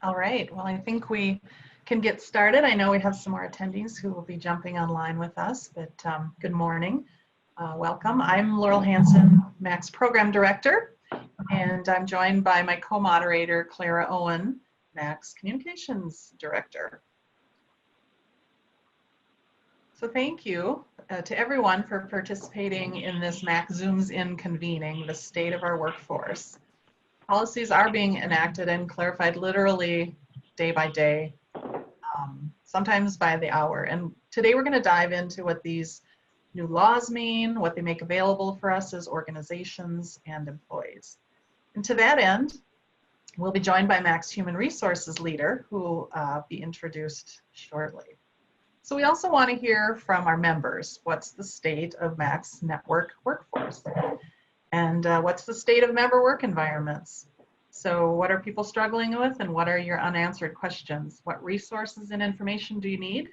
All right, well, I think we can get started. I know we have some more attendees who will be jumping online with us, but good morning. Welcome. I'm Laurel Hansen, MACC Program Director, and I'm joined by my co-moderator, Clara Owen, MACC Communications Director. So thank you to everyone for participating in this MACC Zooms In convening, the state of our workforce. Policies are being enacted and clarified literally day by day, sometimes by the hour. And today we're going to dive into what these new laws mean, what they make available for us as organizations and employees. And to that end, we'll be joined by MACC's Human Resources Leader, who will be introduced shortly. So we also want to hear from our members. What's the state of MACC's network workforce? And what's the state of member work environments? So what are people struggling with, and what are your unanswered questions? What resources and information do you need?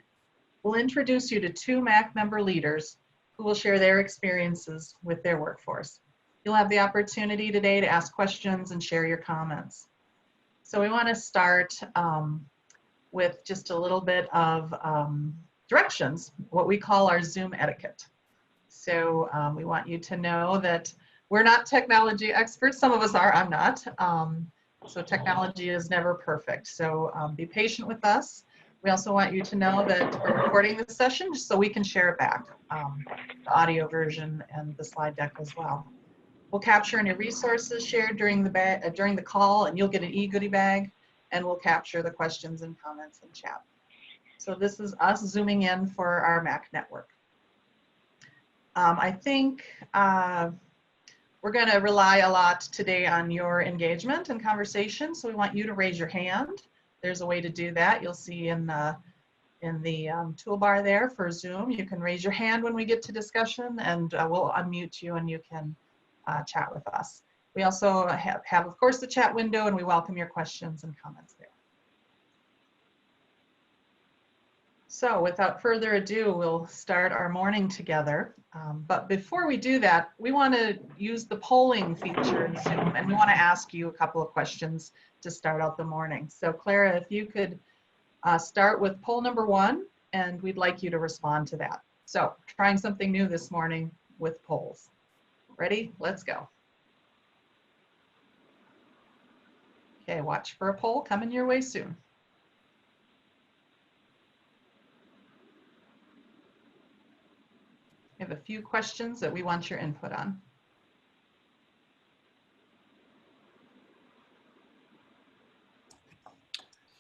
We'll introduce you to two MACC member leaders who will share their experiences with their workforce. You'll have the opportunity today to ask questions and share your comments. So we want to start with just a little bit of directions, what we call our Zoom etiquette. So we want you to know that we're not technology experts. Some of us are, I'm not. So technology is never perfect. So be patient with us. We also want you to know that we're recording this session just so we can share it back, the audio version and the slide deck as well. We'll capture any resources shared during the call, and you'll get an e-goodie bag, and we'll capture the questions and comments in chat. So this is us zooming in for our MACC network. I think we're going to rely a lot today on your engagement and conversation, so we want you to raise your hand. There's a way to do that. You'll see in the toolbar there for Zoom. You can raise your hand when we get to discussion, and we'll unmute you and you can chat with us. We also have, of course, the chat window, and we welcome your questions and comments there. So without further ado, we'll start our morning together. But before we do that, we want to use the polling feature in Zoom, and we want to ask you a couple of questions to start out the morning. So Clara, if you could start with poll number 1, and we'd like you to respond to that. So trying something new this morning with polls. Ready? Let's go. Okay, watch for a poll coming your way soon. We have a few questions that we want your input on.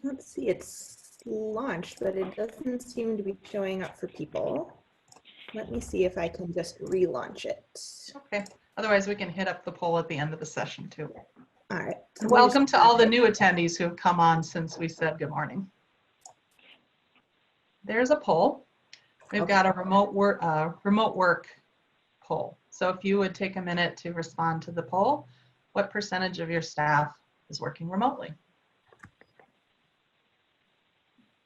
Let's see, it's launched, but it doesn't seem to be showing up for people. Let me see if I can just relaunch it. Okay, otherwise we can hit up the poll at the end of the session too. All right. And welcome to all the new attendees who have come on since we said good morning. There's a poll. We've got a remote work poll. So if you would take a minute to respond to the poll, what percentage of your staff is working remotely?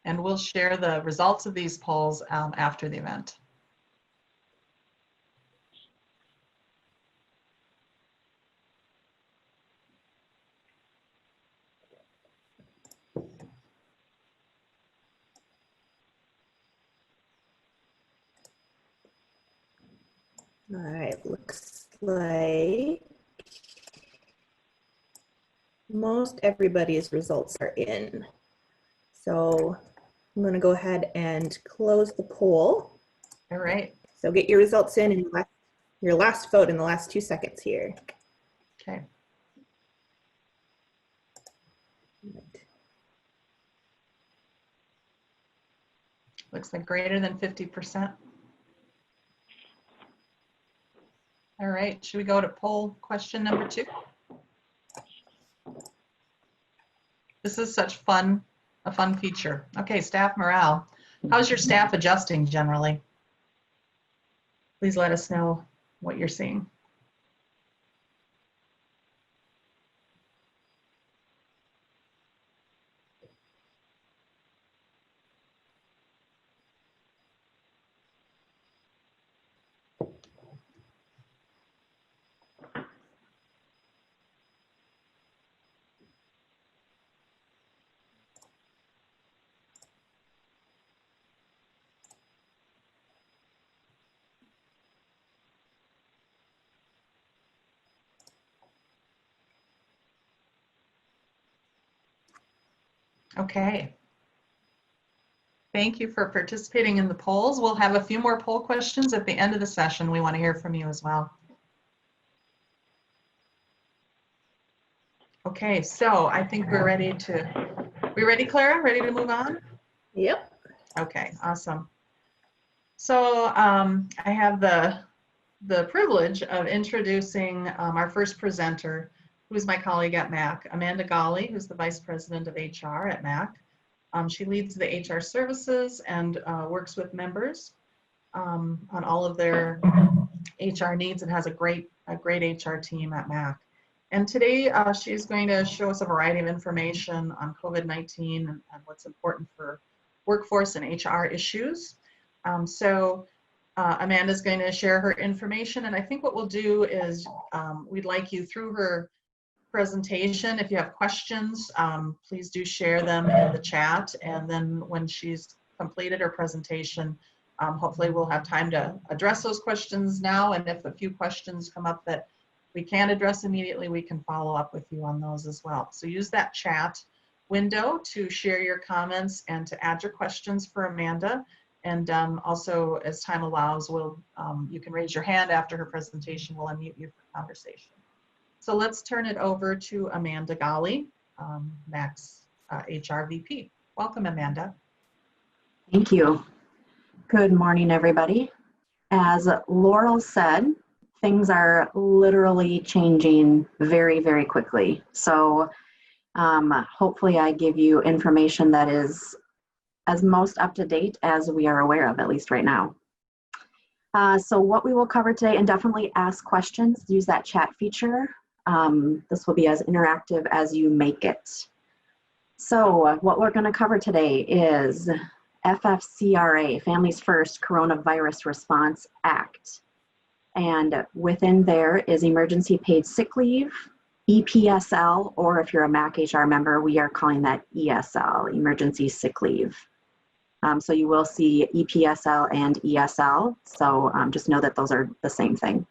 And we'll share the results of these polls after the event. All right, looks like most everybody's results are in. So I'm going to go ahead and close the poll. All right. So get your results in your last vote in the last 2 seconds here. Okay. Looks like greater than 50%. All right, should we go to poll question number 2? This is such a fun feature. Okay, staff morale. How's your staff adjusting generally? Please let us know what you're seeing. Okay. Thank you for participating in the polls. We'll have a few more poll questions at the end of the session. We want to hear from you as well. Okay, so I think we're ready to, we ready, Clara? Ready to move on? Yep. Okay, awesome. So I have the privilege of introducing our first presenter, who is my colleague at MACC, Amanda Golly, who's the Vice President of HR at MACC. She leads the HR services and works with members on all of their HR needs and has a great HR team at MACC. And today she's going to show us a variety of information on COVID-19 and what's important for workforce and HR issues. Amanda's going to share her information, and I think what we'll do is we'd like you through her presentation. If you have questions, please do share them in the chat, and then when she's completed her presentation, hopefully we'll have time to address those questions now, and if a few questions come up that we can't address immediately, we can follow up with you on those as well. So use that chat window to share your comments and to add your questions for Amanda. And also, as time allows, you can raise your hand after her presentation. We'll unmute you for conversation. So let's turn it over to Amanda Golly, MACC's HR VP. Welcome, Amanda. Thank you. Good morning, everybody. As Laurel said, things are literally changing very, very quickly. So hopefully I give you information that is as most up to date as we are aware of, at least right now. So what we will cover today, and definitely ask questions, use that chat feature. This will be as interactive as you make it. So what we're going to cover today is FFCRA, Families First Coronavirus Response Act. And within there is emergency paid sick leave, EPSL, or if you're a MACC HR member, we are calling that ESL, emergency sick leave. So you will see EPSL and ESL, so just know that those are the same thing.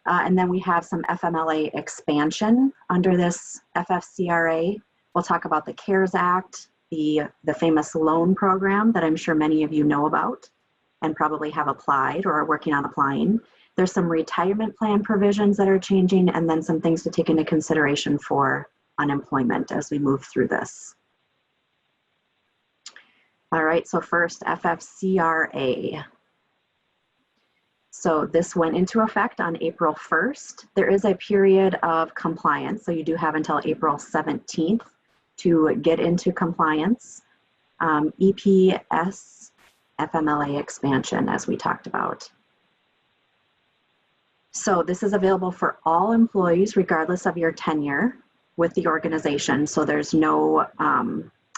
And then we have some FMLA expansion under this FFCRA. We'll talk about the CARES Act, the famous loan program that I'm sure many of you know about and probably have applied or are working on applying. There's some retirement plan provisions that are changing, and then some things to take into consideration for unemployment as we move through this. All right, so first, FFCRA. So this went into effect on April 1st. There is a period of compliance, so you do have until April 17th to get into compliance. EPS, FMLA expansion, as we talked about. So this is available for all employees, regardless of your tenure with the organization. So there's no,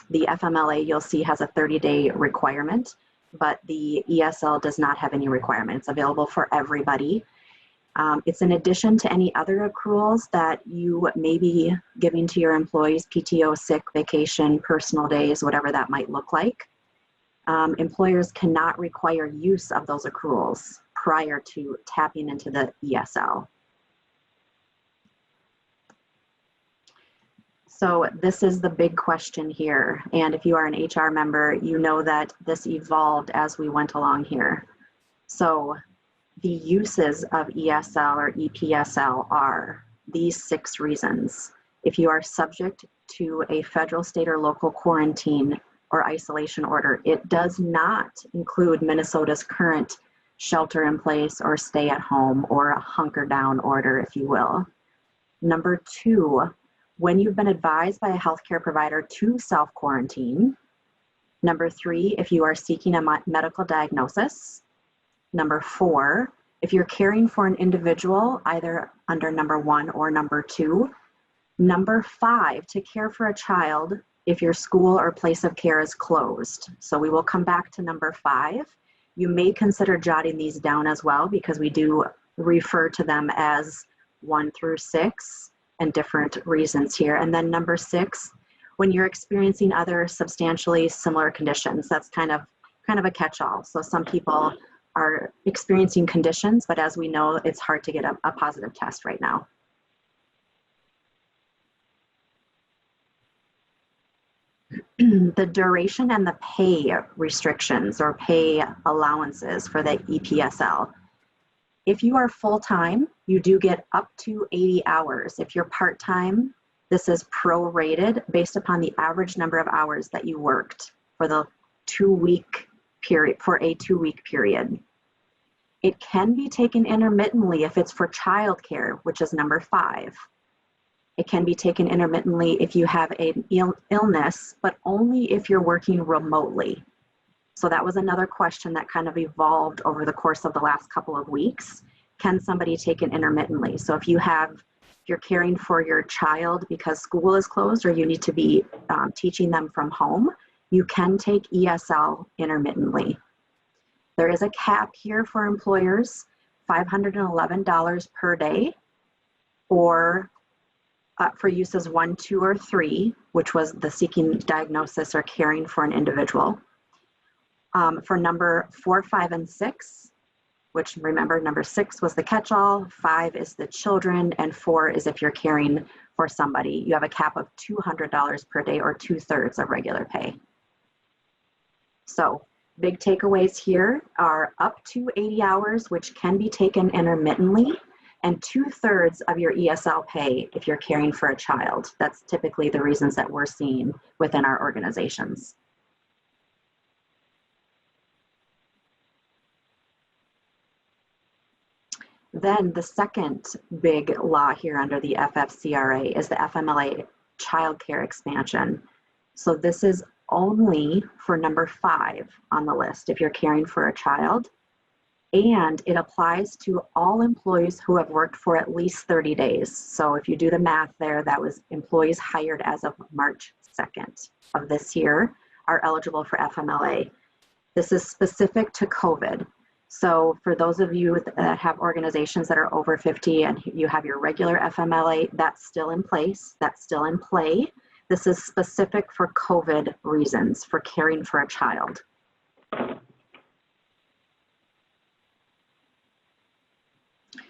the FMLA you'll see has a 30-day requirement, but the ESL does not have any requirement. It's available for everybody. It's in addition to any other accruals that you may be giving to your employees, PTO, sick, vacation, personal days, whatever that might look like. Employers cannot require use of those accruals prior to tapping into the ESL. So this is the big question here. And if you are an HR member, you know that this evolved as we went along here. So the uses of ESL or EPSL are these 6 reasons. If you are subject to a federal, state, or local quarantine or isolation order, it does not include Minnesota's current shelter in place or stay at home or a hunker down order, if you will. Number 2, when you've been advised by a healthcare provider to self-quarantine. Number 3, if you are seeking a medical diagnosis. Number 4, if you're caring for an individual, either under number 1 or number 2. Number 5, to care for a child if your school or place of care is closed. So we will come back to number 5. You may consider jotting these down as well, because we do refer to them as 1 through 6 and different reasons here. And then number 6, when you're experiencing other substantially similar conditions. That's kind of a catch-all. So some people are experiencing conditions, but as we know, it's hard to get a positive test right now. the duration and the pay restrictions or pay allowances for the EPSL. If you are full-time, you do get up to 80 hours. If you're part-time, this is prorated based upon the average number of hours that you worked for the 2-week period, for a 2-week period. It can be taken intermittently if it's for childcare, which is number 5. It can be taken intermittently if you have an illness, but only if you're working remotely. So that was another question that kind of evolved over the course of the last couple of weeks. Can somebody take it intermittently? So if you're caring for your child because school is closed or you need to be teaching them from home, you can take ESL intermittently. There is a cap here for employers, $511 per day, or for uses 1, 2, or 3, which was the seeking diagnosis or caring for an individual. For number 4, 5, and 6, which remember number 6 was the catch-all, 5 is the children, and 4 is if you're caring for somebody. You have a cap of $200 per day or 2/3 of regular pay. So big takeaways here are up to 80 hours, which can be taken intermittently, and 2/3 of your ESL pay if you're caring for a child. That's typically the reasons that we're seeing within our organizations. Then the second big law here under the FFCRA is the FMLA childcare expansion. So this is only for number 5 on the list if you're caring for a child, and it applies to all employees who have worked for at least 30 days. So if you do the math there, that was employees hired as of March 2nd of this year are eligible for FMLA. This is specific to COVID. So for those of you that have organizations that are over 50 and you have your regular FMLA, that's still in place, that's still in play. This is specific for COVID reasons, for caring for a child.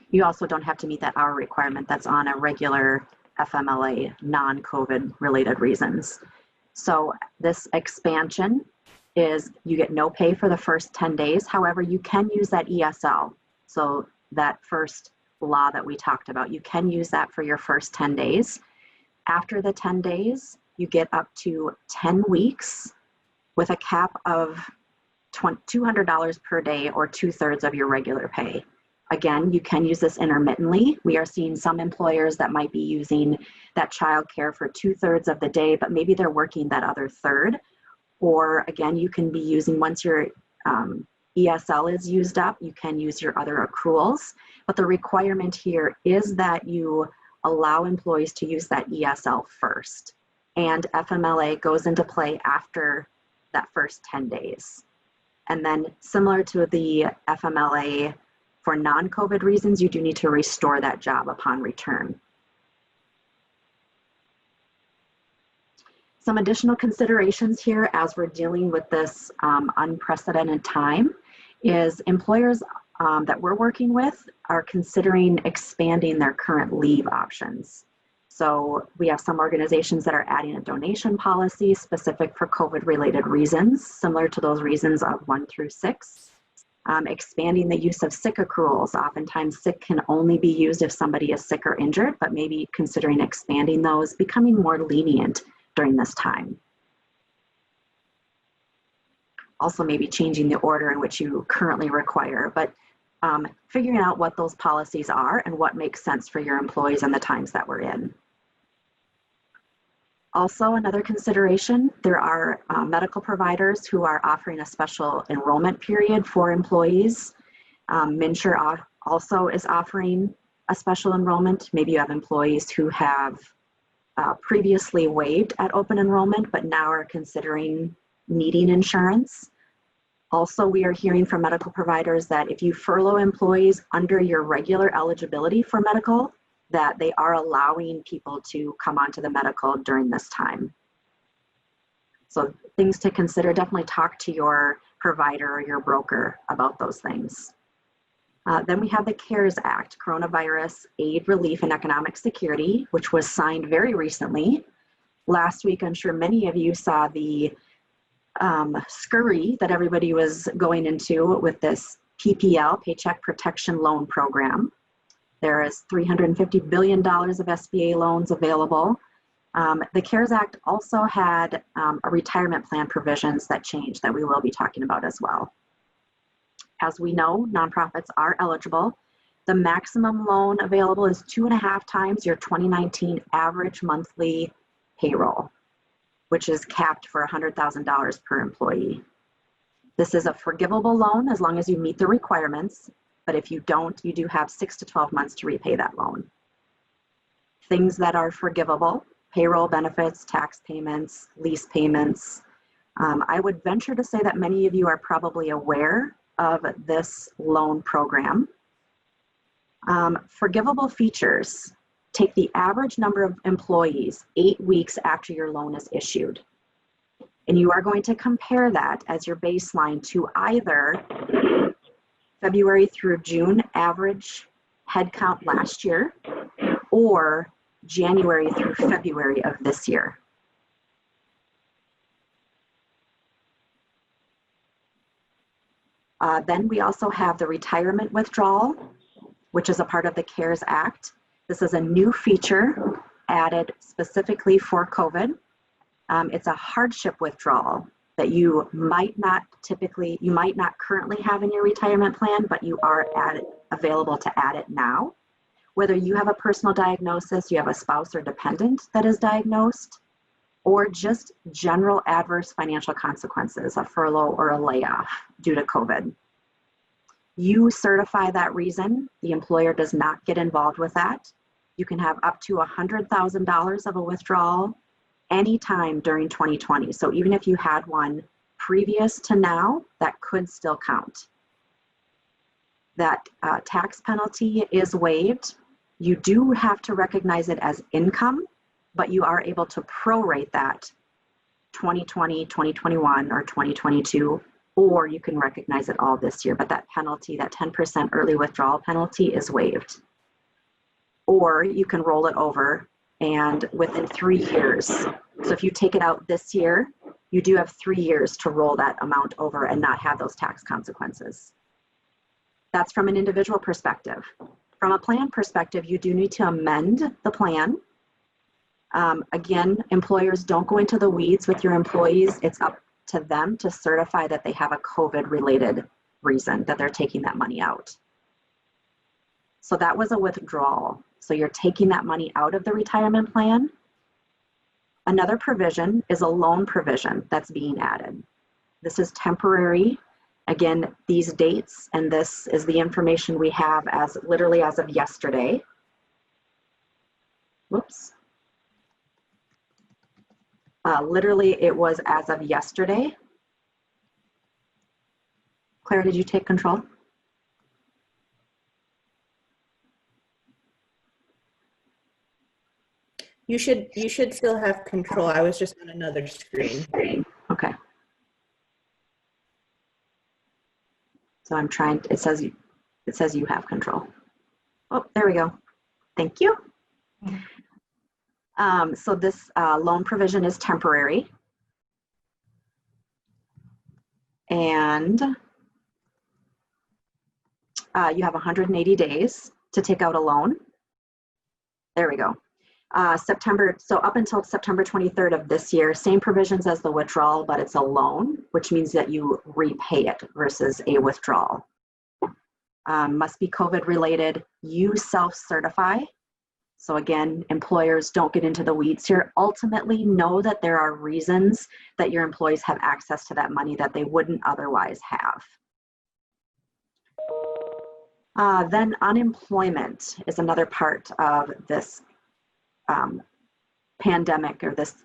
You also don't have to meet that hour requirement that's on a regular FMLA, non-COVID related reasons. So this expansion is you get no pay for the first 10 days. However, you can use that ESL. So that first law that we talked about, you can use that for your first 10 days. After the 10 days, you get up to 10 weeks with a cap of $200 per day or 2/3 of your regular pay. Again, you can use this intermittently. We are seeing some employers that might be using that child care for 2/3 of the day, but maybe they're working that other third. Or again, you can be using, once your ESL is used up, you can use your other accruals. But the requirement here is that you allow employees to use that ESL first. And FMLA goes into play after that first 10 days. And then similar to the FMLA for non-COVID reasons, you do need to restore that job upon return. Some additional considerations here as we're dealing with this unprecedented time is employers that we're working with are considering expanding their current leave options. So we have some organizations that are adding a donation policy specific for COVID related reasons, similar to those reasons of 1 through 6. Expanding the use of sick accruals. Oftentimes sick can only be used if somebody is sick or injured, but maybe considering expanding those, becoming more lenient during this time. Also maybe changing the order in which you currently require, but figuring out what those policies are and what makes sense for your employees and the times that we're in. Also, another consideration, there are medical providers who are offering a special enrollment period for employees. MNsure also is offering a special enrollment. Maybe you have employees who have previously waived at open enrollment, but now are considering needing insurance. Also, we are hearing from medical providers that if you furlough employees under your regular eligibility for medical, that they are allowing people to come onto the medical during this time. So things to consider, definitely talk to your provider or your broker about those things. Then we have the CARES Act, Coronavirus Aid, Relief, and Economic Security, which was signed very recently. Last week, I'm sure many of you saw the scurry that everybody was going into with this PPL, Paycheck Protection Loan Program. There is $350 billion of SBA loans available. The CARES Act also had a retirement plan provisions that changed that we will be talking about as well. As we know, nonprofits are eligible. The maximum loan available is 2.5 times your 2019 average monthly payroll, which is capped for $100,000 per employee. This is a forgivable loan as long as you meet the requirements, but if you don't, you do have 6 to 12 months to repay that loan. Things that are forgivable: payroll, benefits, tax payments, lease payments. I would venture to say that many of you are probably aware of this loan program. Forgivable features: take the average number of employees 8 weeks after your loan is issued. And you are going to compare that as your baseline to either February through June average headcount last year or January through February of this year. Then we also have the retirement withdrawal, which is a part of the CARES Act. This is a new feature added specifically for COVID. It's a hardship withdrawal that you might not currently have in your retirement plan, but you are available to add it now. Whether you have a personal diagnosis, you have a spouse or dependent that is diagnosed, or just general adverse financial consequences, a furlough or a layoff due to COVID. You certify that reason. The employer does not get involved with that. You can have up to $100,000 of a withdrawal anytime during 2020. So even if you had one previous to now, that could still count. That tax penalty is waived. You do have to recognize it as income, but you are able to prorate that 2020, 2021, or 2022, or you can recognize it all this year. But that penalty, that 10% early withdrawal penalty, is waived. Or you can roll it over and within 3 years. So if you take it out this year, you do have 3 years to roll that amount over and not have those tax consequences. That's from an individual perspective. From a plan perspective, you do need to amend the plan. Again, employers don't go into the weeds with your employees. It's up to them to certify that they have a COVID-related reason that they're taking that money out. So that was a withdrawal. So you're taking that money out of the retirement plan. Another provision is a loan provision that's being added. This is temporary. Again, these dates, and this is the information we have as literally as of yesterday. Whoops. Literally, it was as of yesterday. Claire, did you take control? You should still have control. I was just on another screen. Okay. So I'm trying, it says you have control. Oh, there we go. Thank you. So this loan provision is temporary. And you have 180 days to take out a loan. There we go. So up until September 23rd of this year, same provisions as the withdrawal, but it's a loan, which means that you repay it versus a withdrawal. Must be COVID related. You self-certify. So again, employers don't get into the weeds here. Ultimately, know that there are reasons that your employees have access to that money that they wouldn't otherwise have. Then unemployment is another part of this pandemic or this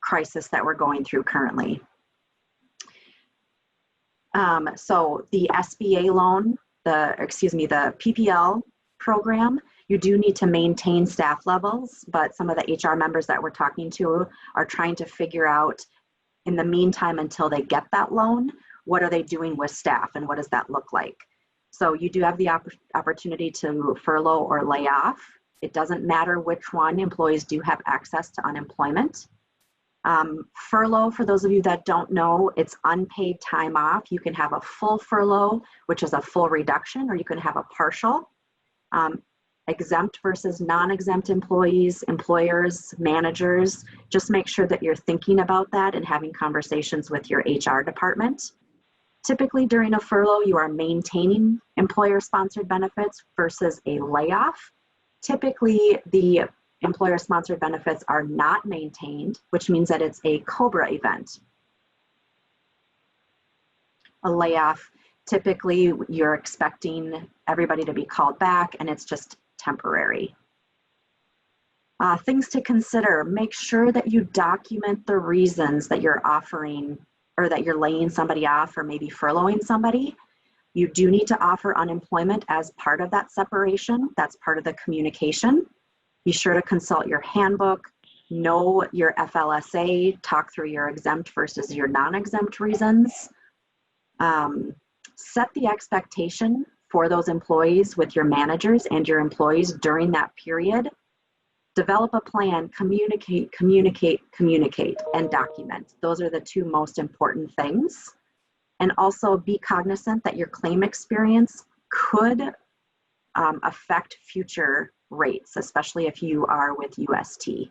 crisis that we're going through currently. So the SBA loan, the PPL program, you do need to maintain staff levels, but some of the HR members that we're talking to are trying to figure out in the meantime until they get that loan, what are they doing with staff and what does that look like? So you do have the opportunity to furlough or lay off. It doesn't matter which one, employees do have access to unemployment. Furlough, for those of you that don't know, it's unpaid time off. You can have a full furlough, which is a full reduction, or you can have a partial. Exempt versus non-exempt employees, employers, managers, just make sure that you're thinking about that and having conversations with your HR department. Typically during a furlough, you are maintaining employer-sponsored benefits versus a layoff. Typically, the employer-sponsored benefits are not maintained, which means that it's a COBRA event. A layoff, typically you're expecting everybody to be called back and it's just temporary. Things to consider: make sure that you document the reasons that you're offering or that you're laying somebody off or maybe furloughing somebody. You do need to offer unemployment as part of that separation. That's part of the communication. Be sure to consult your handbook, know your FLSA, talk through your exempt versus your non-exempt reasons. Set the expectation for those employees with your managers and your employees during that period. Develop a plan, communicate, and document. Those are the two most important things. And also be cognizant that your claim experience could affect future rates, especially if you are with UST.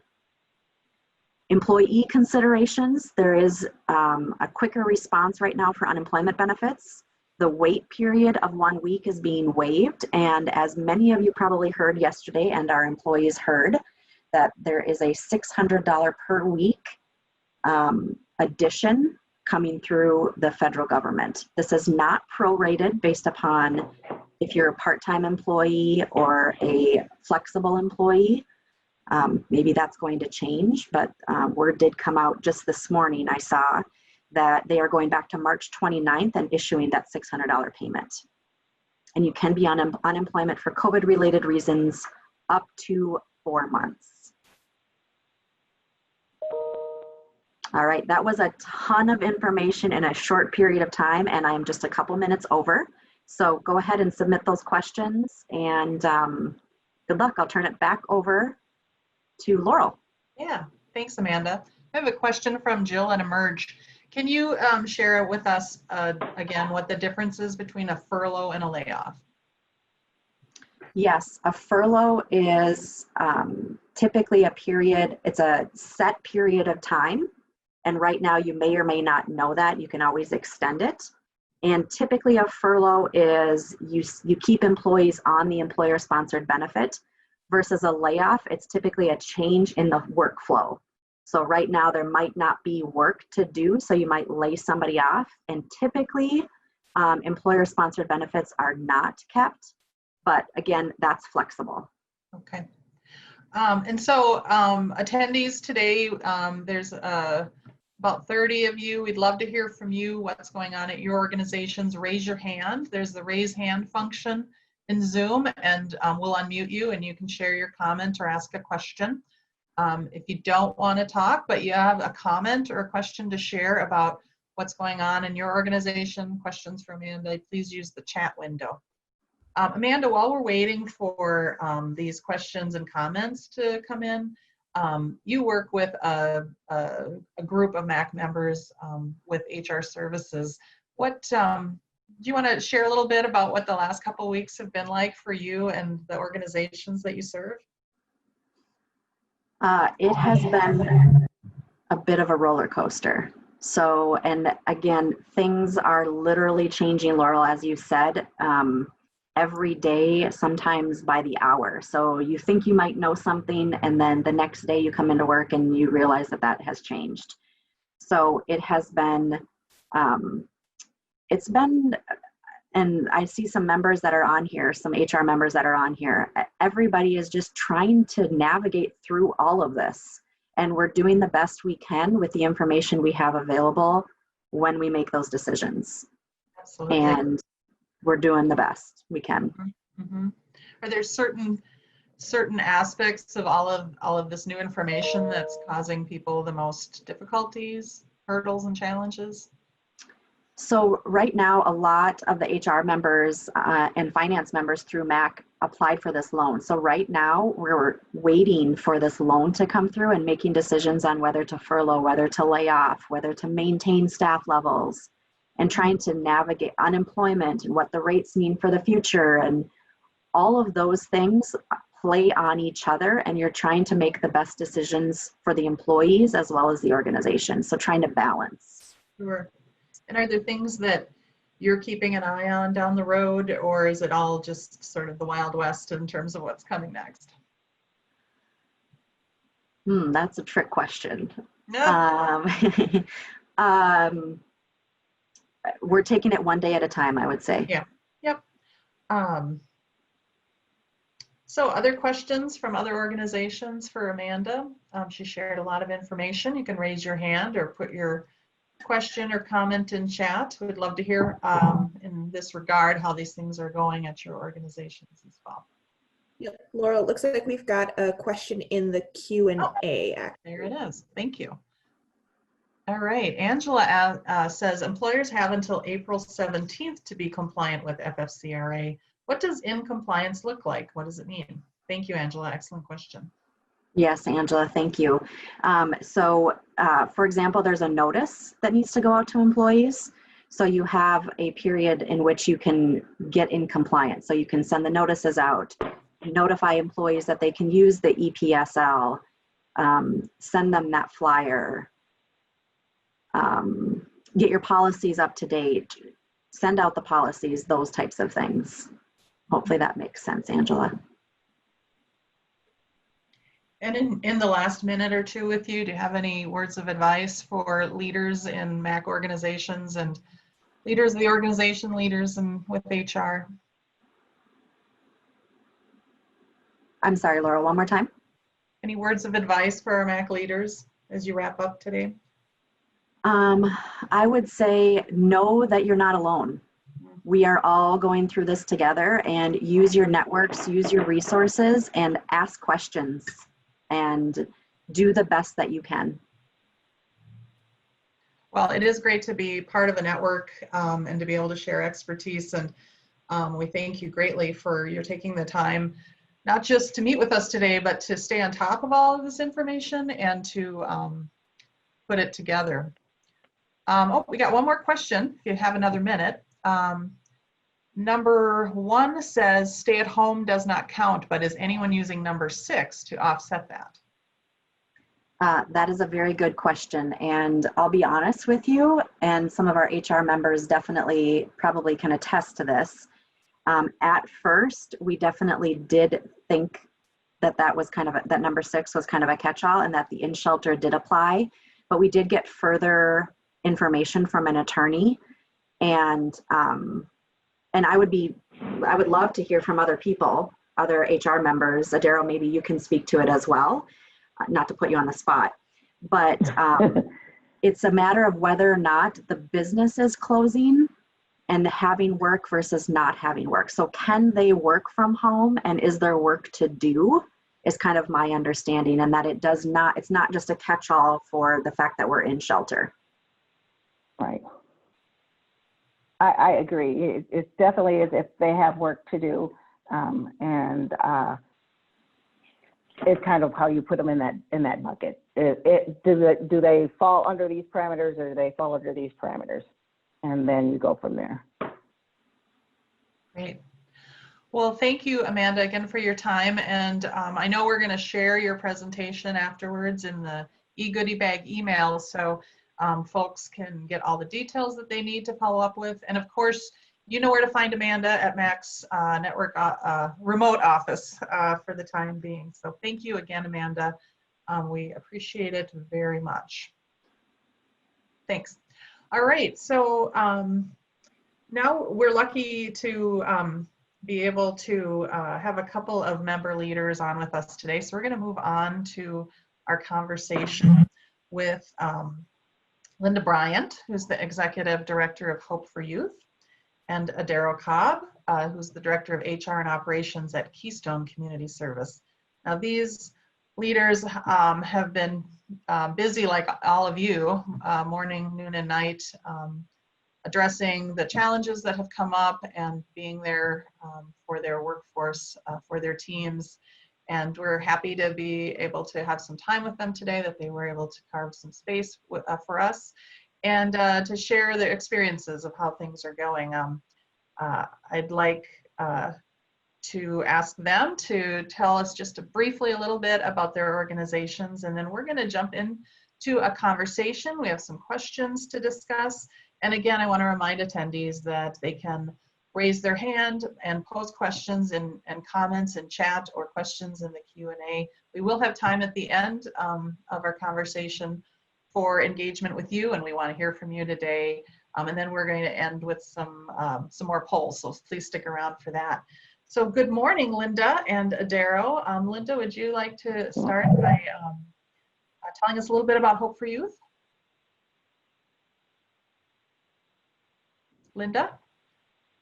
Employee considerations: there is a quicker response right now for unemployment benefits. The wait period of 1 week is being waived, and as many of you probably heard yesterday and our employees heard, that there is a $600 per week addition coming through the federal government. This is not prorated based upon if you're a part-time employee or a flexible employee. Maybe that's going to change, but word did come out just this morning. I saw that they are going back to March 29th and issuing that $600 payment. And you can be on unemployment for COVID-related reasons up to 4 months. All right, that was a ton of information in a short period of time, and I am just a couple minutes over. So go ahead and submit those questions, and good luck. I'll turn it back over to Laurel. Yeah, thanks, Amanda. I have a question from Jill at Emerge. Can you share with us again what the difference is between a furlough and a layoff? Yes, a furlough is typically a period, it's a set period of time. And right now you may or may not know that. You can always extend it. And typically a furlough is you keep employees on the employer-sponsored benefit versus a layoff. It's typically a change in the workflow. So right now there might not be work to do, so you might lay somebody off. And typically employer-sponsored benefits are not kept, but again, that's flexible. Okay. And so attendees today, there's about 30 of you. We'd love to hear from you. What's going on at your organizations? Raise your hand. There's the raise hand function in Zoom, and we'll unmute you and you can share your comment or ask a question. If you don't want to talk, but you have a comment or a question to share about what's going on in your organization, questions for Amanda, please use the chat window. Amanda, while we're waiting for these questions and comments to come in, you work with a group of MACC members with HR services. What do you want to share a little bit about what the last couple of weeks have been like for you and the organizations that you serve? It has been a bit of a roller coaster. So, and again, things are literally changing, Laurel, as you said, every day, sometimes by the hour. So you think you might know something, and then the next day you come into work and you realize that that has changed. So it has been, and I see some members that are on here, some HR members that are on here. Everybody is just trying to navigate through all of this. And we're doing the best we can with the information we have available when we make those decisions. Absolutely. And we're doing the best we can. Mm-hmm. Are there certain aspects of all of this new information that's causing people the most difficulties, hurdles, and challenges? So right now, a lot of the HR members and finance members through MACC applied for this loan. So right now, we're waiting for this loan to come through and making decisions on whether to furlough, whether to lay off, whether to maintain staff levels, and trying to navigate unemployment and what the rates mean for the future. And all of those things play on each other, and you're trying to make the best decisions for the employees as well as the organization. So trying to balance. Sure. And are there things that you're keeping an eye on down the road, or is it all just sort of the Wild West in terms of what's coming next? That's a trick question. No. We're taking it one day at a time, I would say. Yeah. Yep. So other questions from other organizations for Amanda? She shared a lot of information. You can raise your hand or put your question or comment in chat. We'd love to hear in this regard how these things are going at your organizations as well. Yep. Laura, it looks like we've got a question in the Q&A. There it is. Thank you. All right. Angela says, employers have until April 17th to be compliant with FFCRA. What does in compliance look like? What does it mean? Thank you, Angela. Excellent question. Yes, Angela, thank you. For example, there's a notice that needs to go out to employees. So you have a period in which you can get in compliance. So you can send the notices out, notify employees that they can use the EPSL, send them that flyer, get your policies up to date, send out the policies, those types of things. Hopefully that makes sense, Angela. And in the last minute or two with you, do you have any words of advice for leaders in MACC organizations and leaders of the organization, leaders and with HR? I'm sorry, Laura, one more time. Any words of advice for our MACC leaders as you wrap up today? I would say know that you're not alone. We are all going through this together, and use your networks, use your resources, and ask questions and do the best that you can. Well, it is great to be part of a network and to be able to share expertise. And we thank you greatly for your taking the time, not just to meet with us today, but to stay on top of all of this information and to put it together. Oh, we got one more question, if you have another minute. Number 1 says, stay at home does not count, but is anyone using number 6 to offset that? That is a very good question. And I'll be honest with you, and some of our HR members definitely probably can attest to this. At first, we definitely did think that that was kind of that number 6 was kind of a catch-all, and that the in-shelter did apply. But we did get further information from an attorney, and I would love to hear from other people, other HR members. Daryl, maybe you can speak to it as well, not to put you on the spot, but it's a matter of whether or not the business is closing and having work versus not having work. So can they work from home, and is there work to do, is kind of my understanding, and that it's not just a catch-all for the fact that we're in shelter. Right. I agree. It definitely is if they have work to do, and it's kind of how you put them in that bucket. Do they fall under these parameters, or do they fall under these parameters? And then you go from there. Great. Well, thank you, Amanda, again for your time. And I know we're going to share your presentation afterwards in the e-goodie bag email, so folks can get all the details that they need to follow up with. And of course, you know where to find Amanda at MACC's network remote office for the time being. So thank you again, Amanda. We appreciate it very much. Thanks. All right, so now we're lucky to be able to have a couple of member leaders on with us today. So we're going to move on to our conversation with Linda Bryant, who's the Executive Director of Hope for Youth, and Daryl Cobb, who's the Director of HR and Operations at Keystone Community Service. Now these leaders have been busy like all of you, morning, noon, and night. addressing the challenges that have come up and being there for their workforce, for their teams. And we're happy to be able to have some time with them today, that they were able to carve some space for us and to share their experiences of how things are going. I'd like to ask them to tell us just briefly a little bit about their organizations, and then we're going to jump into a conversation. We have some questions to discuss. And again, I want to remind attendees that they can raise their hand and pose questions and comments in chat or questions in the Q&A. We will have time at the end of our conversation for engagement with you, and we want to hear from you today. And then we're going to end with some more polls, so please stick around for that. So good morning, Linda and Adaro. Linda, would you like to start by telling us a little bit about Hope for Youth? Linda?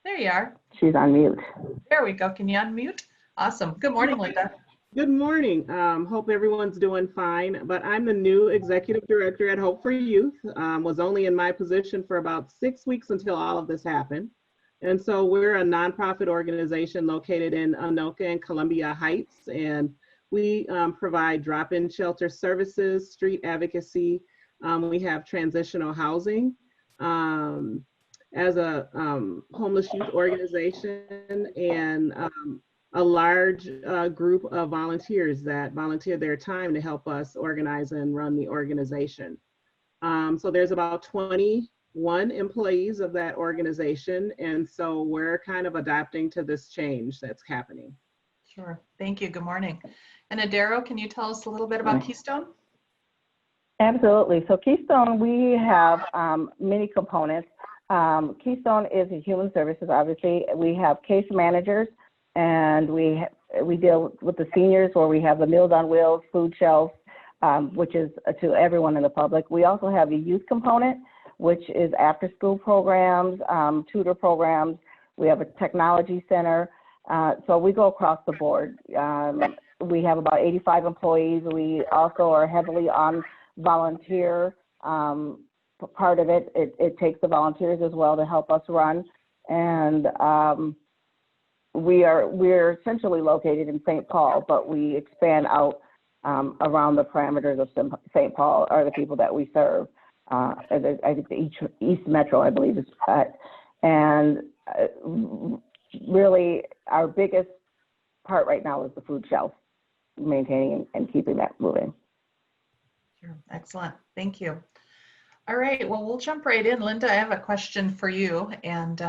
There you are. She's on mute. There we go. Can you unmute? Awesome. Good morning, Linda. Good morning. Hope everyone's doing fine, but I'm the new executive director at Hope for Youth. Was only in my position for about 6 weeks until all of this happened. And so we're a nonprofit organization located in Anoka and Columbia Heights, and we provide drop-in shelter services, street advocacy. We have transitional housing. As a homeless youth organization, and a large group of volunteers that volunteer their time to help us organize and run the organization. So there's about 21 employees of that organization, and so we're kind of adapting to this change that's happening. Sure. Thank you. Good morning. And Adaro, can you tell us a little bit about Keystone? Absolutely. So Keystone, we have many components. Keystone is a human services, obviously. We have case managers, and we deal with the seniors, where we have the Meals on Wheels, food shelves, which is to everyone in the public. We also have a youth component, which is after school programs, tutor programs. We have a technology center. So we go across the board. We have about 85 employees. We also are heavily on volunteer. Part of it, it takes the volunteers as well to help us run. And we're essentially located in St. Paul, but we expand out around the parameters of St. Paul are the people that we serve. I think the East Metro, I believe, is and really our biggest part right now is the food shelf, maintaining and keeping that moving. Sure. Excellent. Thank you. All right, well, we'll jump right in. Linda, I have a question for you. And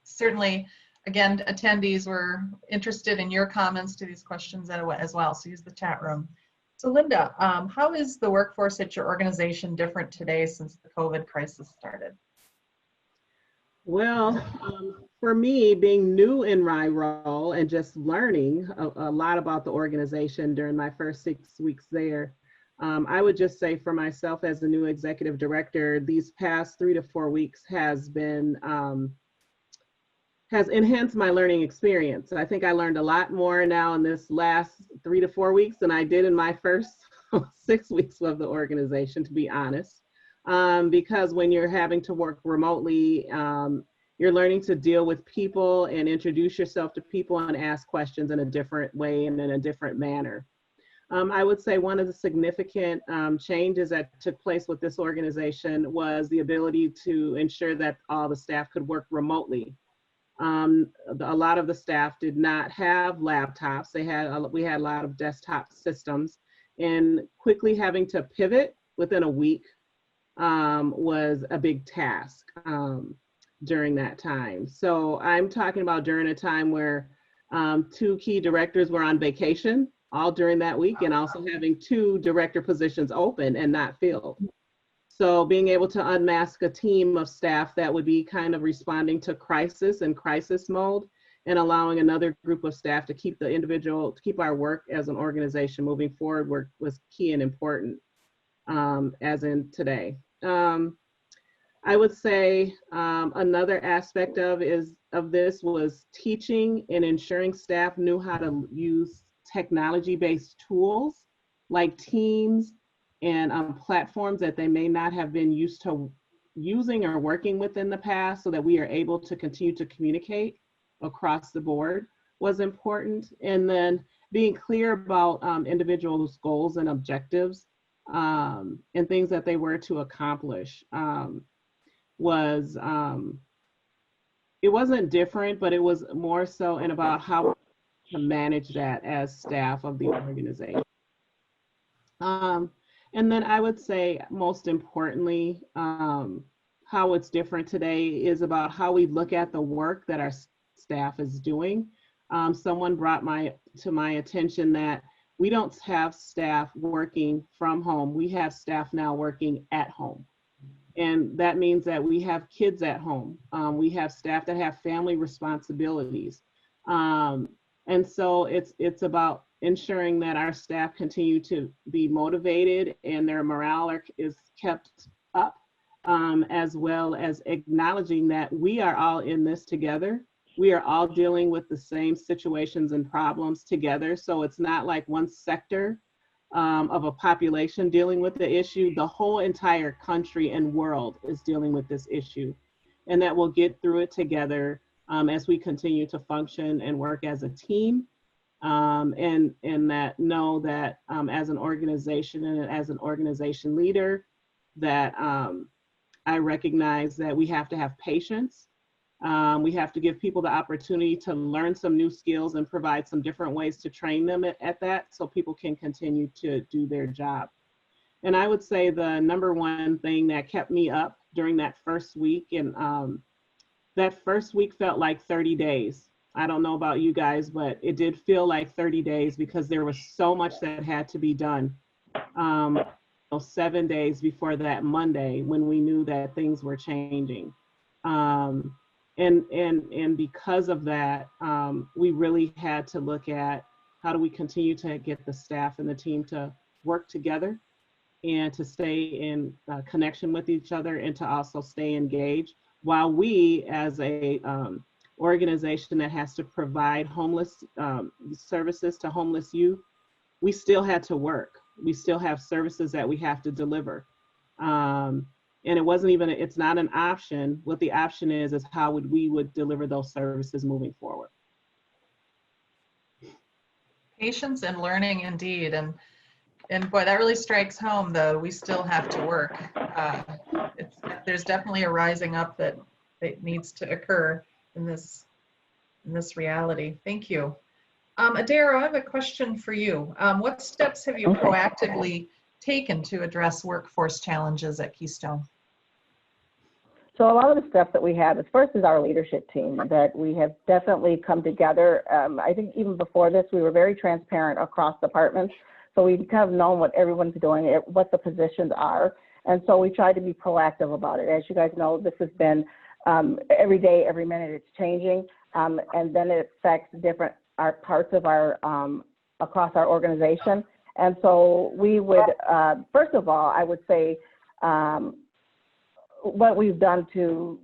certainly, again, attendees were interested in your comments to these questions as well, so use the chat room. So Linda, how is the workforce at your organization different today since the COVID crisis started? Well, for me, being new in my role and just learning a lot about the organization during my first 6 weeks there, I would just say for myself as the new executive director, these past 3 to 4 weeks has been, has enhanced my learning experience. I think I learned a lot more now in this last 3 to 4 weeks than I did in my first 6 weeks of the organization, to be honest. Because when you're having to work remotely, you're learning to deal with people and introduce yourself to people and ask questions in a different way and in a different manner. I would say one of the significant changes that took place with this organization was the ability to ensure that all the staff could work remotely. A lot of the staff did not have laptops. We had a lot of desktop systems, and quickly having to pivot within a week was a big task during that time. So I'm talking about during a time where 2 key directors were on vacation all during that week, and also having 2 director positions open and not filled. So being able to unmask a team of staff that would be kind of responding to crisis and crisis mode, and allowing another group of staff to keep our work as an organization moving forward was key and important, as in today. I would say another aspect of this was teaching and ensuring staff knew how to use technology-based tools like Teams and platforms that they may not have been used to using or working with in the past so that we are able to continue to communicate across the board was important. And then being clear about individuals' goals and objectives and things that they were to accomplish was, it wasn't different, but it was more so and about how to manage that as staff of the organization. And then I would say most importantly, how it's different today is about how we look at the work that our staff is doing. Someone brought to my attention that we don't have staff working from home. We have staff now working at home. And that means that we have kids at home. We have staff that have family responsibilities. And so it's about ensuring that our staff continue to be motivated and their morale is kept up, as well as acknowledging that we are all in this together. We are all dealing with the same situations and problems together. So it's not like one sector of a population dealing with the issue. The whole entire country and world is dealing with this issue, and that we'll get through it together as we continue to function and work as a team. And that know that as an organization and as an organization leader, that I recognize that we have to have patience. We have to give people the opportunity to learn some new skills and provide some different ways to train them at that so people can continue to do their job. And I would say the number one thing that kept me up during that first week, and that first week felt like 30 days. I don't know about you guys, but it did feel like 30 days because there was so much that had to be done. 7 days before that Monday when we knew that things were changing. And because of that, we really had to look at how do we continue to get the staff and the team to work together and to stay in connection with each other and to also stay engaged while we as a organization that has to provide homeless services to homeless youth, we still had to work. We still have services that we have to deliver. And it wasn't even, it's not an option. What the option is how we would deliver those services moving forward. Patience and learning indeed. And boy, that really strikes home though. We still have to work. There's definitely a rising up that needs to occur in this reality. Thank you. Adara, I have a question for you. What steps have you proactively taken to address workforce challenges at Keystone? So a lot of the steps that we have is first is our leadership team that we have definitely come together. I think even before this, we were very transparent across departments. So we kind of known what everyone's doing, what the positions are. And so we try to be proactive about it. As you guys know, this has been every day, every minute it's changing. And then it affects different parts of our, across our organization. And so we would, first of all, I would say what we've done to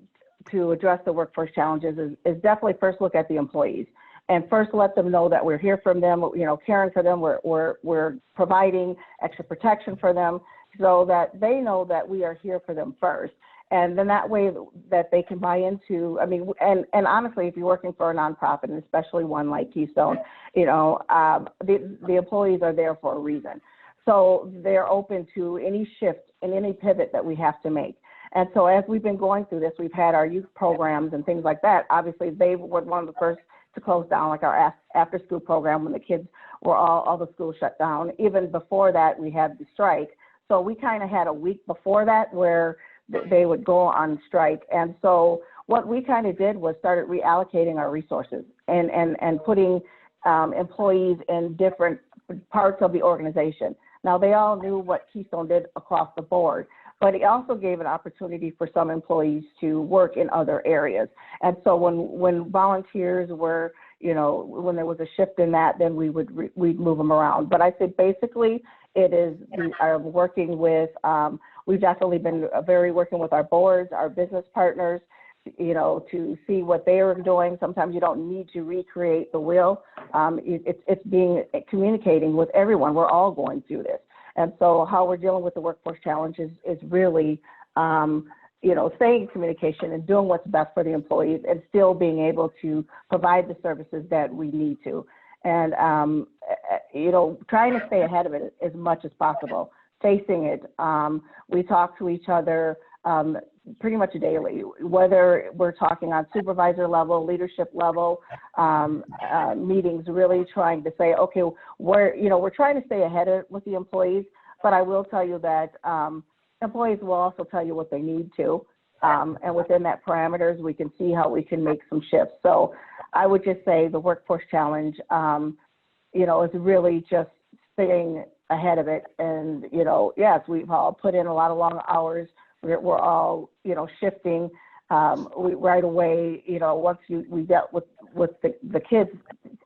address the workforce challenges is definitely first look at the employees and first let them know that we're here for them, you know, caring for them, we're providing extra protection for them so that they know that we are here for them first. And then that way that they can buy into, I mean, and honestly, if you're working for a nonprofit, and especially one like Keystone, you know, the employees are there for a reason. So they're open to any shift and any pivot that we have to make. And so as we've been going through this, we've had our youth programs and things like that. Obviously, they were one of the first to close down, like our after school program when the kids were all the schools shut down. Even before that, we had the strike. So we kind of had a week before that where they would go on strike. And so what we kind of did was started reallocating our resources and putting employees in different parts of the organization. Now, they all knew what Keystone did across the board, but it also gave an opportunity for some employees to work in other areas. And so when volunteers were, you know, when there was a shift in that, then we'd move them around. But I think basically it is working with, we've definitely been working with our boards, our business partners, you know, to see what they are doing. Sometimes you don't need to recreate the wheel. It's communicating with everyone. We're all going through this. And so how we're dealing with the workforce challenges is really, you staying in communication and doing what's best for the employees and still being able to provide the services that we need to. And, trying to stay ahead of it as much as possible, facing it. We talk to each other pretty much daily, whether we're talking on supervisor level, leadership level, meetings, really trying to say, okay, we're trying to stay ahead of with the employees, but I will tell you that employees will also tell you what they need to. And within that parameters, we can see how we can make some shifts. So I would just say the workforce challenge, is really just staying ahead of it. And, yes, we've all put in a lot of long hours. We're all, shifting right away. Once we dealt with the kids,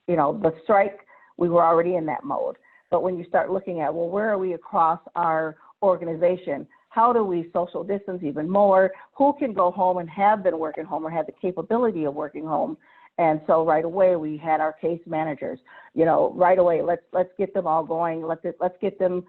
the strike, we were already in that mode. But when you start looking at, well, where are we across our organization? How do we social distance even more? Who can go home and have been working home or have the capability of working home? And so right away we had our case managers. Right away let's get them all going. Let's get them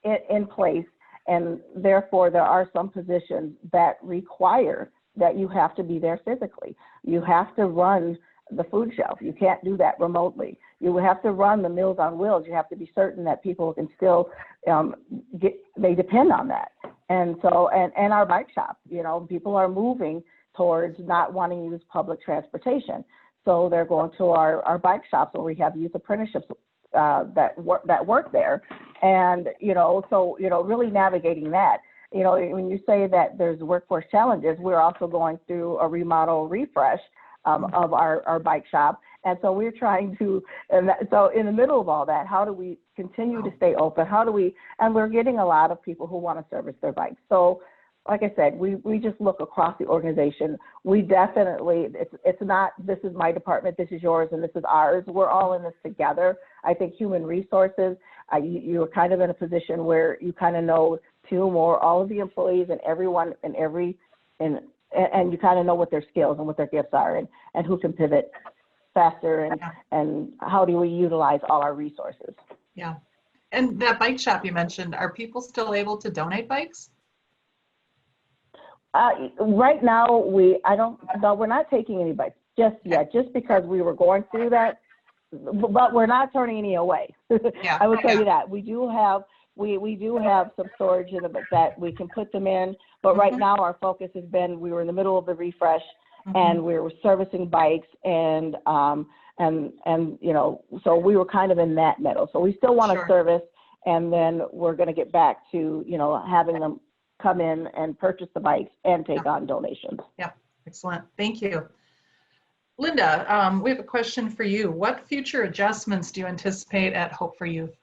in place. And therefore, there are some positions that require that you have to be there physically. You have to run the food shelf. You can't do that remotely. You have to run the Meals on Wheels. You have to be certain that people can still they depend on that. And so, and our bike shop, people are moving towards not wanting to use public transportation. So they're going to our bike shops where we have youth apprenticeships that work there. And, really navigating that. When you say that there's workforce challenges, we're also going through a remodel refresh of our bike shop. And so we're trying to, so in the middle of all that, how do we continue to stay open? And we're getting a lot of people who want to service their bikes. So like I said, we just look across the organization. We definitely, it's not, this is my department, this is yours, and this is ours. We're all in this together. I think human resources, you're kind of in a position where you kind of know all of the employees and everyone and you kind of know what their skills and what their gifts are and who can pivot faster and how do we utilize all our resources. Yeah. And that bike shop you mentioned, are people still able to donate bikes? Right now, we're not taking any bikes just yet, just because we were going through that, but we're not turning any away. Yeah. I will tell you that. We do have some storage in it that we can put them in, but right now our focus has been, we were in the middle of the refresh and we were servicing bikes and so we were kind of in that middle. So we still want to service, and then we're going to get back to, having them come in and purchase the bikes and take on donations. Yeah, excellent. Thank you. Linda, we have a question for you. What future adjustments do you anticipate at Hope for Youth?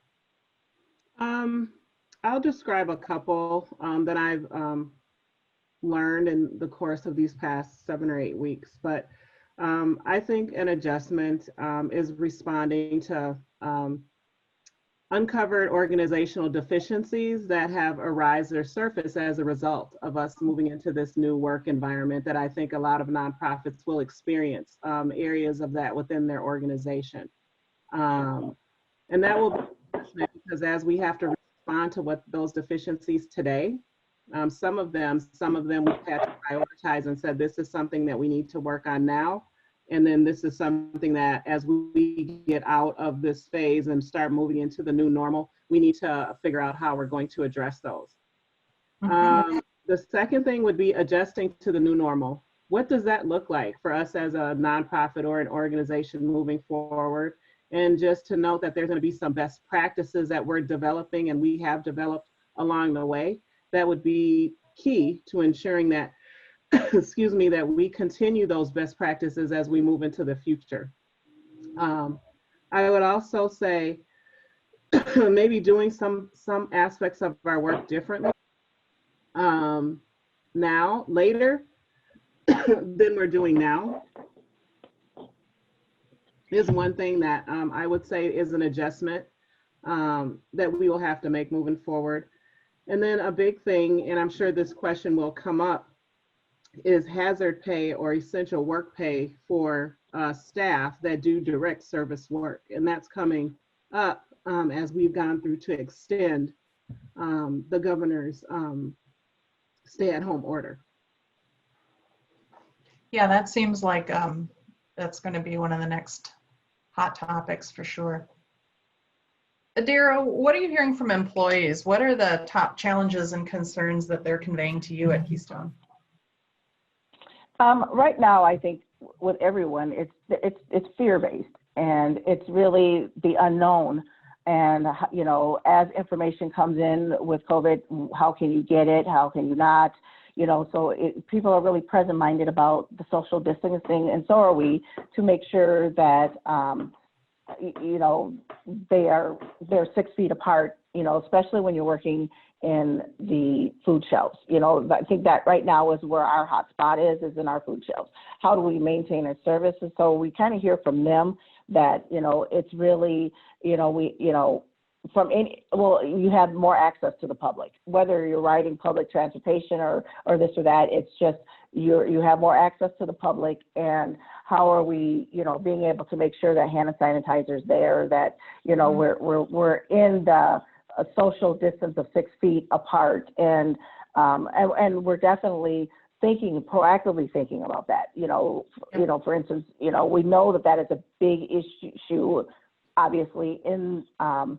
I'll describe a couple that I've learned in the course of these past 7 or 8 weeks. But I think an adjustment is responding to uncovered organizational deficiencies that have arisen or surfaced as a result of us moving into this new work environment that I think a lot of nonprofits will experience areas of that within their organization. And that will be because as we have to respond to what those deficiencies today, some of them we've had to prioritize and said, this is something that we need to work on now. And then this is something that as we get out of this phase and start moving into the new normal, we need to figure out how we're going to address those. The second thing would be adjusting to the new normal. What does that look like for us as a nonprofit or an organization moving forward? And just to note that there's going to be some best practices that we're developing and we have developed along the way that would be key to ensuring that excuse me, that we continue those best practices as we move into the future. I would also say maybe doing some aspects of our work differently later than we're doing now is one thing that I would say is an adjustment that we will have to make moving forward. And then a big thing, and I'm sure this question will come up, is hazard pay or essential work pay for staff that do direct service work. And that's coming up as we've gone through to extend the governor's stay-at-home order. Yeah, that seems like that's going to be one of the next hot topics for sure. Adira, what are you hearing from employees? What are the top challenges and concerns that they're conveying to you at Keystone? Right now, I think with everyone, it's fear-based, and it's really the unknown. And you know, as information comes in with COVID, how can you get it? How can you not? You know, so people are really present-minded about the social distancing, and so are we, to make sure that you know, they're 6 feet apart. You know, especially when you're working in the food shelves. You know, I think that right now is where our hot spot is in our food shelves. How do we maintain our services? So we kind of hear from them that, you know, it's really, you know, you have more access to the public, whether you're riding public transportation or this or that. It's just you have more access to the public, and how are we, you know, being able to make sure that hand sanitizer's there, that, you know, we're in the a social distance of 6 feet apart, and we're definitely proactively thinking about that. You know, for instance, you know, we know that is a big issue, obviously, in our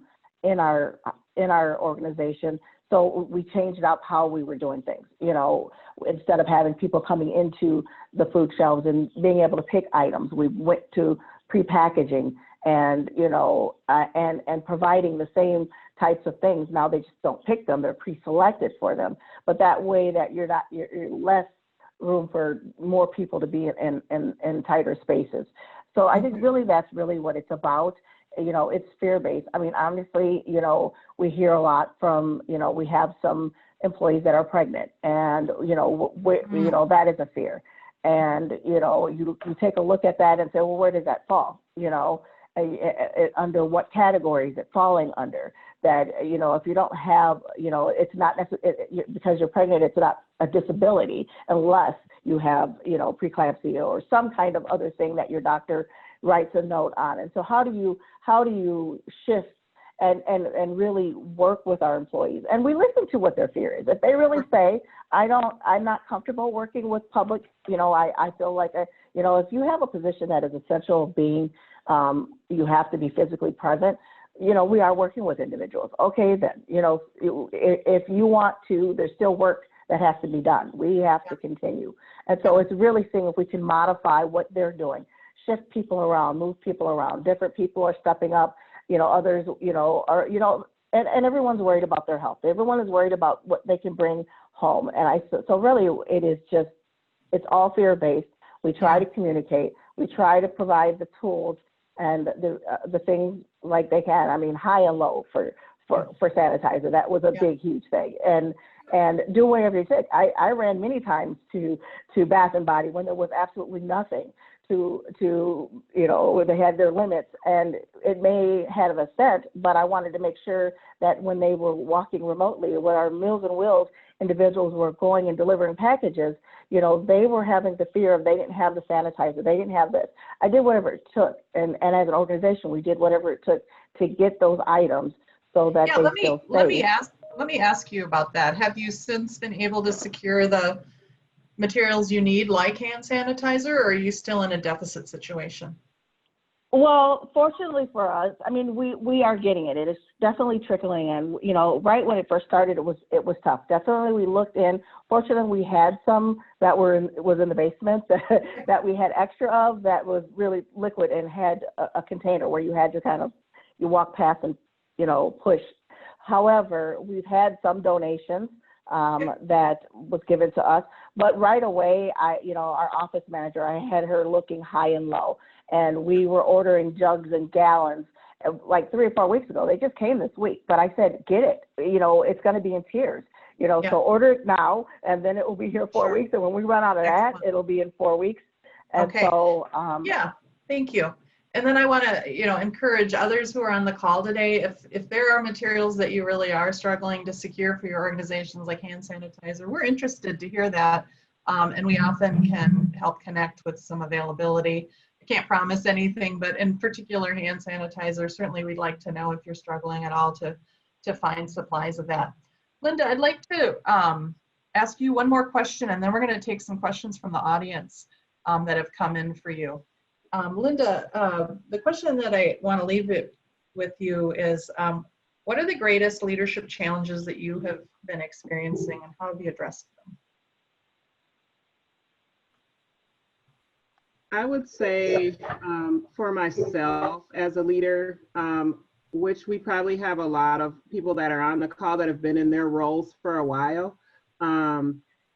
organization. So we changed up how we were doing things. You know, instead of having people coming into the food shelves and being able to pick items, we went to pre-packaging, and, you know, and providing the same types of things. Now they just don't pick them, they're pre-selected for them. But that way that you're less room for more people to be in tighter spaces. So I think really that's really what it's about. You know, it's fear-based. I mean, honestly, you know, we hear a lot from, you know, we have some employees that are pregnant, and, you know, you know, that is a fear. And, you know, you take a look at that and say, well, where does that fall? You know, under what category is it falling under? That, you know, if you don't have, you know, it's not necessarily because you're pregnant, it's not a disability unless you have, you know, preeclampsia or some kind of other thing that your doctor writes a note on. And so how do you shift and really work with our employees? And we listen to what their fear is. If they really say, I'm not comfortable working with public, you know, I feel like, you know, if you have a position that is essential being, you have to be physically present. You know, we are working with individuals. Okay, then, you know, if you want to, there's still work that has to be done. We have to continue. And so it's really seeing if we can modify what they're doing, shift people around, move people around. Different people are stepping up, you know, others, you know, are, you know, and everyone's worried about their health. Everyone is worried about what they can bring home. And so really it is just, it's all fear-based. We try to communicate. We try to provide the tools and the things like they can. I mean, high and low for sanitizer. That was a big, huge thing. And do whatever you said. I ran many times to Bath and Body when there was absolutely nothing to you know, where they had their limits, and it may have a scent, but I wanted to make sure that when they were walking remotely, when our Meals and Wills individuals were going and delivering packages, you know, they were having the fear of they didn't have the sanitizer, they didn't have this. I did whatever it took, and as an organization, we did whatever it took to get those items so that they still stayed. Let me ask you about that. Have you since been able to secure the materials you need, like hand sanitizer, or are you still in a deficit situation? Well, fortunately for us, I mean, we are getting it. It is definitely trickling in. You know, right when it first started, it was tough. Definitely, we looked in. Fortunately, we had some that was in the basement that we had extra of, that was really liquid and had a container where you had to kind of, you walk past and, you know, push. However, we've had some donations that was given to us, but right away, you know, our office manager, I had her looking high and low, and we were ordering jugs and gallons like 3 or 4 weeks ago. They just came this week, but I said, get it, you know, it's going to be in tiers, you know, so order it now, and then it will be here 4 weeks, and when we run out of that, it'll be in 4 weeks. And so, yeah, thank you. And then I want to, you know, encourage others who are on the call today, if there are materials that you really are struggling to secure for your organizations, like hand sanitizer, we're interested to hear that. And we often can help connect with some availability. I can't promise anything, but in particular hand sanitizer, certainly we'd like to know if you're struggling at all to find supplies of that. Linda, I'd like to ask you one more question, and then we're going to take some questions from the audience that have come in for you. Linda, the question that I want to leave it with you is, what are the greatest leadership challenges that you have been experiencing, and how have you addressed them? I would say for myself as a leader, which we probably have a lot of people that are on the call that have been in their roles for a while,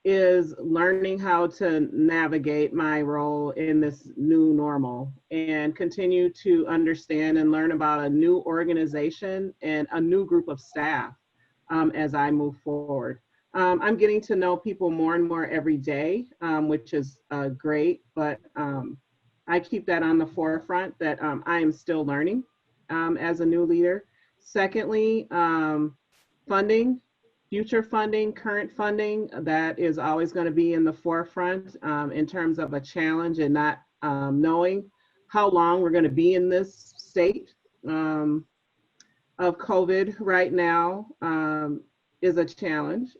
is learning how to navigate my role in this new normal and continue to understand and learn about a new organization and a new group of staff as I move forward. I'm getting to know people more and more every day, which is great, but I keep that on the forefront that I am still learning as a new leader. Secondly, funding, future funding, current funding, that is always going to be in the forefront in terms of a challenge, and not knowing how long we're going to be in this state of COVID right now is a challenge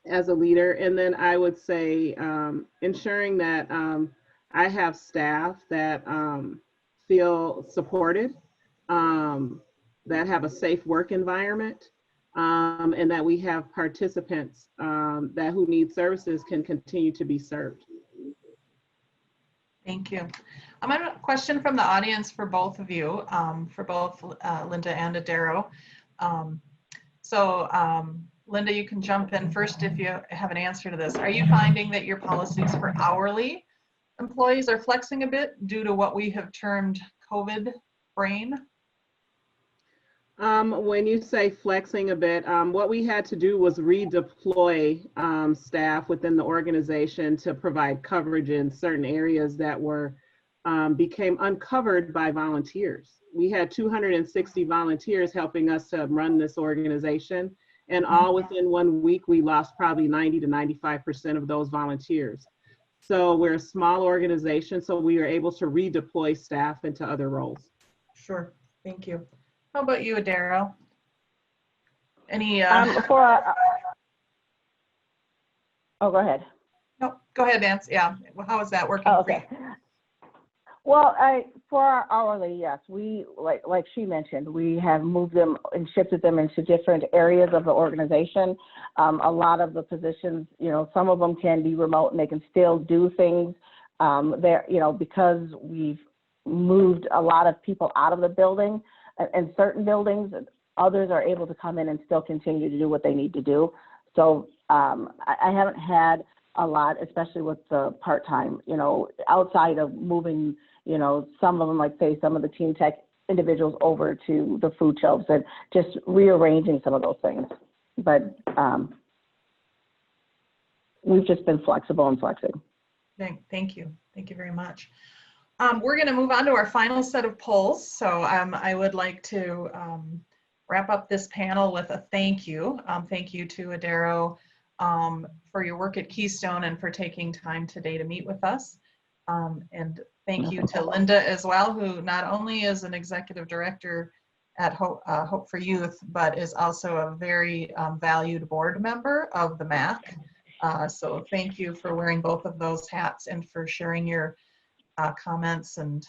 as a leader. And then I would say ensuring that I have staff that feel supported, that have a safe work environment, and that we have participants that who need services can continue to be served. Thank you. I have a question from the audience for both of you, for both Linda and Adaro. Linda, you can jump in first if you have an answer to this. Are you finding that your policies for hourly employees are flexing a bit due to what we have termed COVID brain? When you say flexing a bit, what we had to do was redeploy staff within the organization to provide coverage in certain areas that were became uncovered by volunteers. We had 260 volunteers helping us to run this organization, and all within 1 week we lost probably 90 to 95% of those volunteers. So we're a small organization, so we were able to redeploy staff into other roles. Sure, thank you. How about you, Adaro? Any? Oh, go ahead. No, go ahead, Vance. Yeah, well, how is that working? Oh, okay. Well, for our hourly, yes, we like she mentioned, we have moved them and shifted them into different areas of the organization. A lot of the positions, some of them can be remote and they can still do things there, because we've moved a lot of people out of the building. In certain buildings, others are able to come in and still continue to do what they need to do. So I haven't had a lot, especially with the part-time, outside of moving, some of them, like say some of the team tech individuals over to the food shelves and just rearranging some of those things. But we've just been flexible and flexing. Thank you. Thank you very much. We're going to move on to our final set of polls. So I would like to wrap up this panel with a thank you. Thank you to Adaro for your work at Keystone and for taking time today to meet with us. And thank you to Linda as well, who not only is an executive director at Hope for Youth, but is also a very valued board member of the MACC. So thank you for wearing both of those hats and for sharing your comments and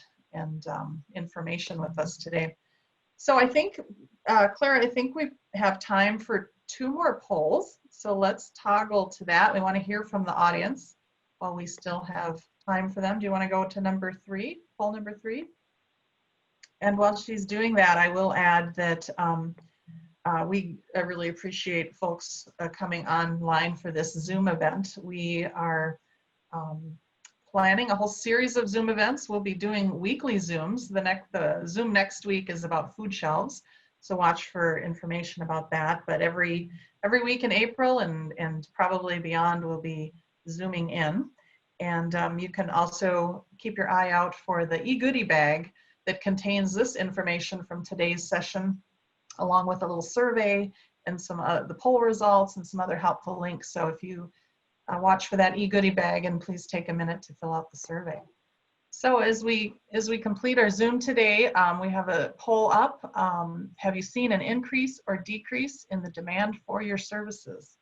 information with us today. So I think, Clara, I think we have time for 2 more polls. So let's toggle to that. We want to hear from the audience while we still have time for them. Do you want to go to number 3, poll number 3? And while she's doing that, I will add that we really appreciate folks coming online for this Zoom event. We are planning a whole series of Zoom events. We'll be doing weekly Zooms. The Zoom next week is about food shelves, so watch for information about that. But every week in April and probably beyond, we'll be Zooming in. And you can also keep your eye out for the e-goodie bag that contains this information from today's session, along with a little survey and some the poll results and some other helpful links. So if you watch for that e-goodie bag, and please take a minute to fill out the survey. So as we complete our Zoom today, we have a poll up. Have you seen an increase or decrease in the demand for your services?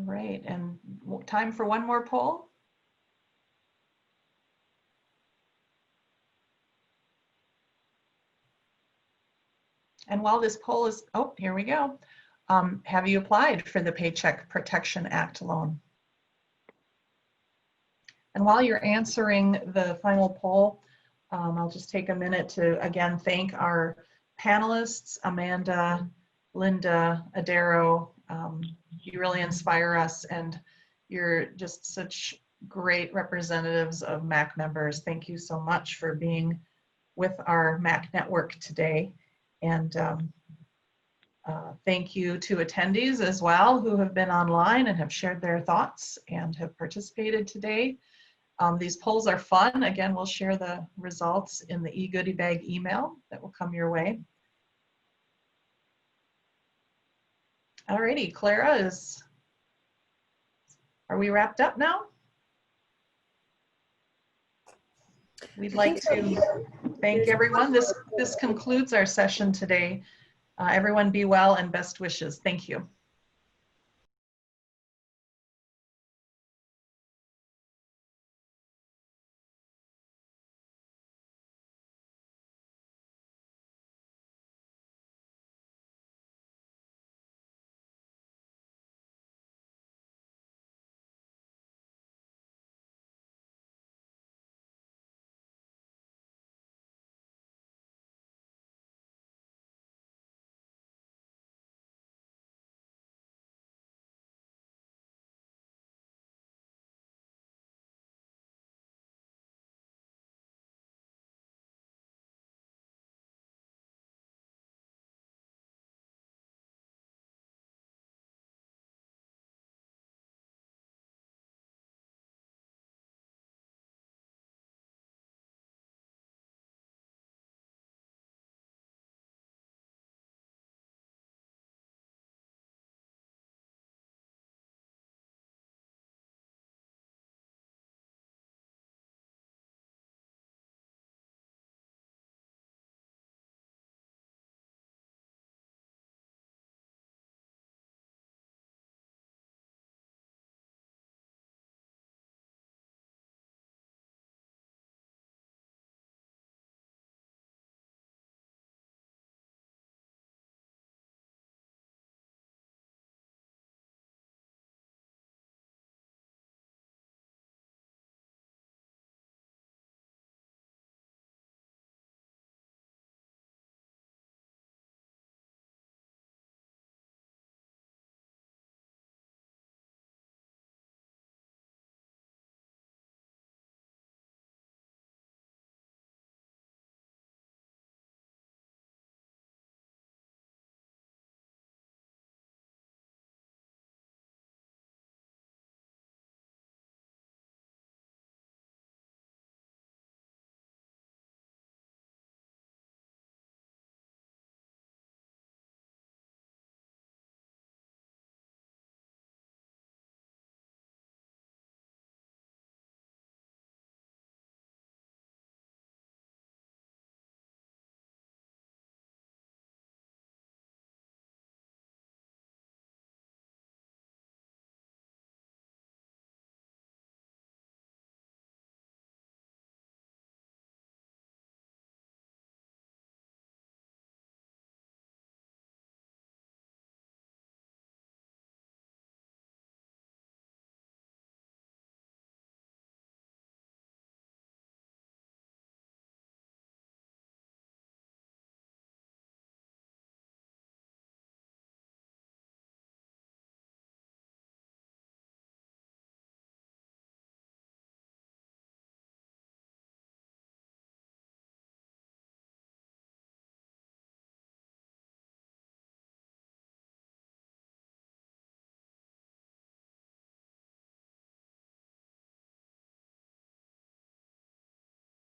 right, and time for one more poll. And while this poll is, oh, here we go. Have you applied for the Paycheck Protection Act loan? And while you're answering the final poll, I'll just take a minute to again thank our panelists, Amanda, Linda, Adero. You really inspire us, and you're just such great representatives of MACC members. Thank you so much for being with our MACC network today. And thank you to attendees as well who have been online and have shared their thoughts and have participated today. These polls are fun. Again, we'll share the results in the e-goodie bag email that will come your way. Alrighty, Clara, are we wrapped up now? We'd like to thank everyone. This concludes our session today. Everyone be well and best wishes. Thank you.